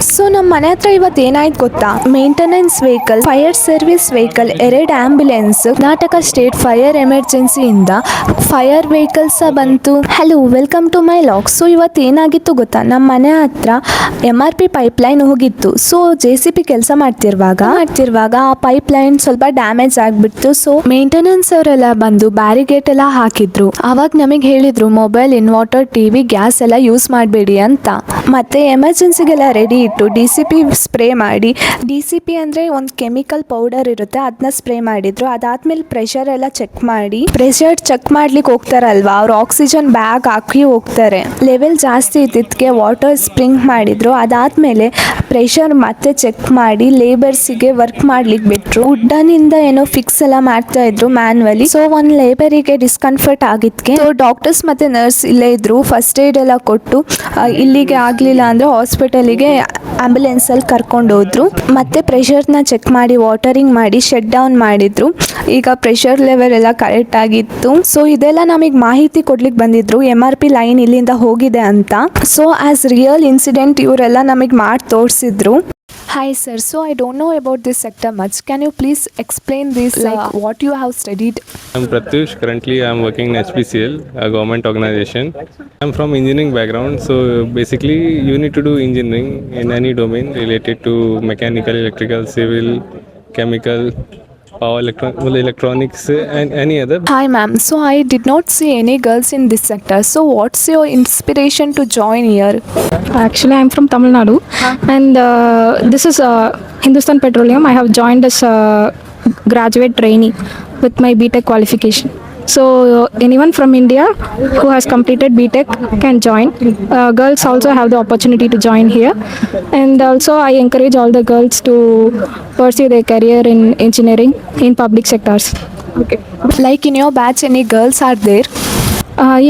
So ನಮ್ಮ ಮನೆ ಹತ್ರ ಇವತ್ತು ಏನಾಯ್ತು ಗೊತ್ತಾ, maintenance vehicle, fire service vehicle, 2 ambulance, Karnataka state fire ಎಮರ್ಜೆನ್ಸಿಯಿಂದ ಫೈರ್ ವೆಹಿಕಲ್ಸ್ ಬಂತು. Hello, welcome to my log. So ಇವತ್ತು ಏನಾಗಿತ್ತು ಗೊತ್ತಾ, ನಮ್ಮ ಮನೆ ಹತ್ರ MRP ಪೈಪ್ಲೈನ್ ಹೋಗಿತ್ತು. ಸೊ JCB ಕೆಲಸ ಮಾಡ್ತಿರುವಾಗ ಆ ಪೈಪ್ಲೈನ್ ಸ್ವಲ್ಪ ಡ್ಯಾಮೇಜ್ ಆಗಿಬಿಡ್ತು. ಸೊ ಮೇಂಟೆನೆನ್ಸ್ ಅವರೆಲ್ಲ ಬಂದು ಬ್ಯಾರಿಗೇಟ್ ಎಲ್ಲ ಹಾಕಿದ್ರು. ಆವಾಗ ನಮಗೆ ಹೇಳಿದ್ರು ಮೊಬೈಲ್, ಇನ್ವರ್ಟರ್, ಟಿವಿ, ಗ್ಯಾಸ್ ಎಲ್ಲ ಯೂಸ್ ಮಾಡಬೇಡಿ ಅಂತ. ಮತ್ತೆ ಎಮರ್ಜೆನ್ಸಿಗೆಲ್ಲ ರೆಡಿ ಇಟ್ಟು DCP ಸ್ಪ್ರೇ ಮಾಡಿ, DCP ಅಂದರೆ ಒಂದು ಕೆಮಿಕಲ್ ಪೌಡರ್ ಇರುತ್ತೆ, ಅದನ್ನ ಸ್ಪ್ರೇ ಮಾಡಿದ್ರು. ಅದಾದ್ಮೇಲೆ ಪ್ರೆಷರ್ ಎಲ್ಲ ಚೆಕ್ ಮಾಡಿ, ಪ್ರೆಷರ್ ಚೆಕ್ ಮಾಡ್ಲಿಕ್ಕೆ ಹೋಗ್ತಾರಲ್ವಾ, ಅವ್ರು ಆಕ್ಸಿಜನ್ ಬ್ಯಾಗ್ ಹಾಕಿ ಹೋಗ್ತಾರೆ. ಲೆವೆಲ್ ಜಾಸ್ತಿ ಇದ್ದಿದ್ದಕ್ಕೆ ವಾಟರ್ ಸ್ಪ್ರಿಂಗ್ ಮಾಡಿದ್ರು. ಅದಾದ್ಮೇಲೆ ಪ್ರೆಷರ್ ಮತ್ತೆ ಚೆಕ್ ಮಾಡಿ ಲೇಬರ್ಸಿಗೆ ವರ್ಕ್ ಮಾಡ್ಲಿಕ್ಕೆ ಬಿಟ್ರು. ವುಡ್ಡನಿಂದ ಏನೋ ಫಿಕ್ಸ್ ಎಲ್ಲ ಮಾಡ್ತಾ ಇದ್ರು ಮ್ಯಾನ್ಯುವಲಿ. ಸೊ ಒಂದು ಲೇಬರಿಗೆ ಡಿಸ್ಕಂಫರ್ಟ್ ಆಗಿದ್ಕೆ ಡಾಕ್ಟರ್ಸ್ ಮತ್ತೆ ನರ್ಸ್ ಇಲ್ಲೇ ಇದ್ರು. ಫಸ್ಟ್ ಏಡ್ ಎಲ್ಲ ಕೊಟ್ಟು ಇಲ್ಲಿಗೆ ಆಗಲಿಲ್ಲ ಅಂದರೆ ಹಾಸ್ಪಿಟಲಿಗೆ ಆಂಬ್ಯುಲೆನ್ಸಲ್ಲಿ ಕರ್ಕೊಂಡು ಹೋದ್ರು. ಮತ್ತೆ ಪ್ರೆಷರ್ನ ಚೆಕ್ ಮಾಡಿ ವಾಟರಿಂಗ್ ಮಾಡಿ ಶಟ್ ಡೌನ್ ಮಾಡಿದ್ರು. ಈಗ ಪ್ರೆಷರ್ ಲೆವೆಲ್ ಎಲ್ಲ ಕರೆಕ್ಟ್ ಆಗಿತ್ತು. ಸೊ ಇದೆಲ್ಲ ನಮಗೆ ಮಾಹಿತಿ ಕೊಡ್ಲಿಕ್ಕೆ ಬಂದಿದ್ರು, MRP ಲೈನ್ ಇಲ್ಲಿಂದ ಹೋಗಿದೆ ಅಂತ. ಸೊ ಆಸ್ ರಿಯಲ್ ಇನ್ಸಿಡೆಂಟ್ ಇವರೆಲ್ಲ ನಮಗೆ ಮಾಡಿ ತೋರಿಸಿದ್ರು. Hi sir, so I don't know about this sector much. Can you please explain this, like what you have studied? I'm Pratyush. Currently, I'm working in HPCL, a government organization. I'm from engineering background, so basically, you need to do engineering in any domain related to mechanical, electrical, civil, chemical, power, electronics, and any other. Hi ma'am, so I did not see any girls in this sector. So what's your inspiration to join here? Actually, I'm from Tamil Nadu, and this is Hindustan Petroleum. I have joined as a graduate trainee with my BTech qualification. So anyone from India who has completed BTech can join. Girls also have the opportunity to join here, and also I encourage all the girls to pursue their career in engineering in public sectors. Okay. Like in your batch, any girls are there?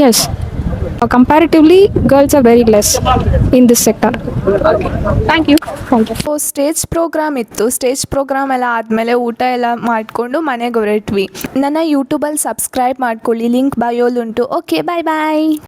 Yes. Comparatively, girls are very less in this sector. Okay. Thank you. So stage programme ಇತ್ತು. Stage programme ಎಲ್ಲ ಆದಮೇಲೆ ಊಟ ಎಲ್ಲ ಮಾಡಿಕೊಂಡು ಮನೆಗೆ ಹೊರಟ್ವಿ. ನನ್ನ ಯೂಟ್ಯೂಬಲ್ಲಿ ಸಬ್ಸ್ಕ್ರೈಬ್ ಮಾಡ್ಕೊಳ್ಳಿ, ಲಿಂಕ್ ಬಯೋಲುಂಟು. ಓಕೆ, ಬಾಯ್ ಬಾಯ್.